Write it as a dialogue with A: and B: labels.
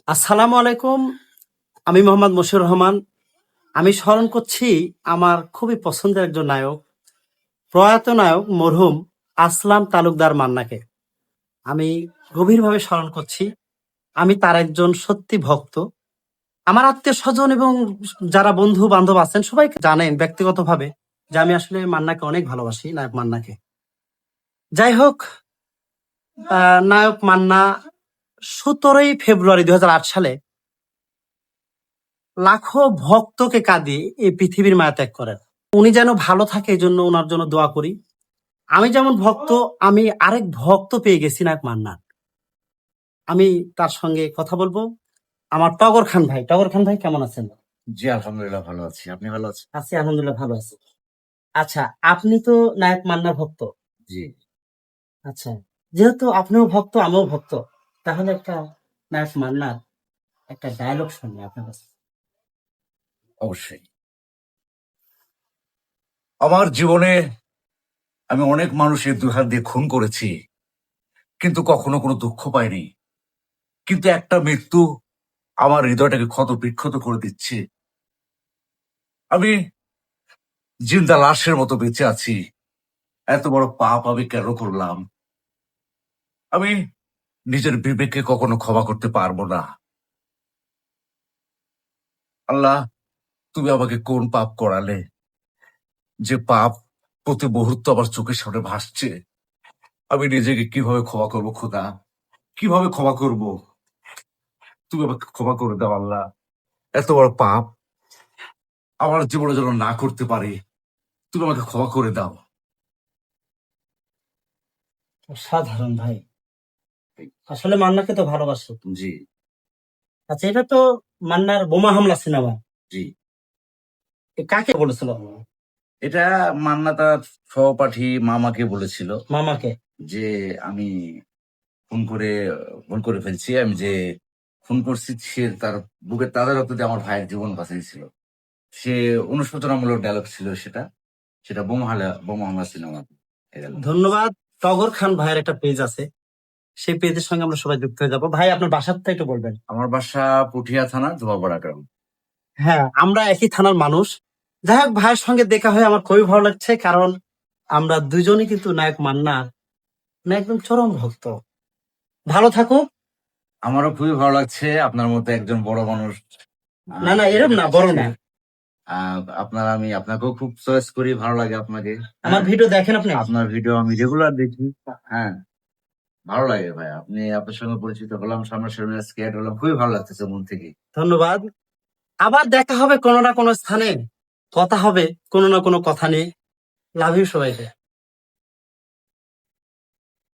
A: আসসালামু আলাইকুম। আমি মোহাম্মদ মশিউর রহমান। আমি স্মরণ করছি আমার খুবই পছন্দের একজন নায়ক, প্রয়াত নায়ক মরহুম আসলাম তালুকদার মান্নাকে। আমি গভীরভাবে স্মরণ করছি। আমি তার একজন সত্যি ভক্ত। আমার আত্মীয় স্বজন এবং যারা বন্ধু বান্ধব আছেন সবাই জানেন ব্যক্তিগতভাবে যে আমি আসলে মান্নাকে অনেক ভালোবাসি, নায়ক মান্নাকে। যাই হোক, নায়ক মান্না 17ই ফেব্রুয়ারি 2008 সালে লাখো ভক্তকে কাঁদিয়ে এই পৃথিবীর মায়া ত্যাগ করেন। উনি যেন ভালো থাকে এই জন্য ওনার জন্য দোয়া করি। আমি যেমন ভক্ত, আমি আরেক ভক্ত পেয়ে গেছি নায়ক মান্নার। আমি তার সঙ্গে কথা বলবো। আমার টগর খান ভাই কেমন আছেন?
B: জি, আলহামদুলিল্লাহ ভালো আছি। আপনি ভালো আছেন?
A: আছি, আলহামদুলিল্লাহ ভালো আছি। আচ্ছা, আপনি তো নায়ক মান্নার ভক্ত।
B: জি,
A: আচ্ছা, যেহেতু আপনিও ভক্ত আমিও ভক্ত, তাহলে একটা নায়ক মান্নার একটা ডায়লগ শুনি আপনার কাছে।
B: অবশ্যই। আমার জীবনে আমি অনেক মানুষের দুই হাত দিয়ে খুন করেছি, কিন্তু কখনো কোনো দুঃখ পাইনি। কিন্তু একটা মৃত্যু আমার হৃদয়টাকে ক্ষত বিক্ষত করে দিচ্ছে। আমি জিন্দা লাশের মতো বেঁচে আছি। এত বড় পাপ আমি কেন করলাম? আমি নিজের বিবেককে কখনো ক্ষমা করতে পারবো না। আল্লাহ, তুমি আমাকে কোন পাপ করালে, যে পাপ প্রতি মুহূর্ত আমার চোখের সামনে ভাসছে? আমি নিজেকে কিভাবে ক্ষমা করবো খোদা? কিভাবে ক্ষমা করব? তুমি আমাকে ক্ষমা করে দাও আল্লাহ। এত বড় পাপ আমার জীবনে যেন না করতে পারি। তুমি আমাকে ক্ষমা করে দাও।
A: সাধারণ ভাই, আসলে মান্নাকে তো ভালোবাসো।
B: জি,
A: আচ্ছা, এটা তো মান্নার বোমা হামলা সিনেমা।
B: জি।
A: কাকে বলেছিল?
B: এটা মান্না তার সহপাঠী মামাকে বলেছিল
A: মামাকে?
B: যে আমি ফোন করে ফোন করে ফেলছি। আমি যে ফোন করছি সে তার বুকের তাদের রক্ত দিয়ে আমার ভাইয়ের জীবন বাঁচিয়েছিল। সে অনুশোচনামূলক ডায়লগ ছিল সেটা। সেটা বোমা হামলা সিনেমা।
A: ধন্যবাদ। টগর খান ভাইয়ের একটা পেজ আছে, সেই পেজের সঙ্গে আমরা সবাই যুক্ত হয়ে যাবো। ভাই, আপনার বাসাটা একটু বলবেন?
B: আমার বাসা পুঠিয়া থানা, ধোবাপাড়া গ্রাম।
A: হ্যাঁ, আমরা একই থানার মানুষ। যাই হোক, ভাইয়ের সঙ্গে দেখা হয়ে আমার খুবই ভালো লাগছে, কারণ আমরা দুজনই কিন্তু নায়ক মান্নার একদম চরম ভক্ত। ভালো থাকুক।
B: আমারও খুবই ভালো লাগছে আপনার মতো একজন বড় মানুষ।
A: না না, এরম না, বড় না।
B: আমি আপনাকেও খুব চয়েস করি, ভালো লাগে আপনাকে।
A: আমার
B: হ্যাঁ,
A: ভিডিও দেখেন আপনি?
B: আপনার ভিডিও আমি রেগুলার দেখি। হ্যাঁ, ভালো লাগে ভাই। আপনার সঙ্গে পরিচিত হলাম, সামনাসামনি স্কেট হলাম, খুবই ভালো লাগতেছে মন থেকে।
A: ধন্যবাদ। আবার দেখা হবে কোনো না কোনো স্থানে, কথা হবে কোনো না কোনো কথা নিয়ে। লাভ ইউ সবাইকে।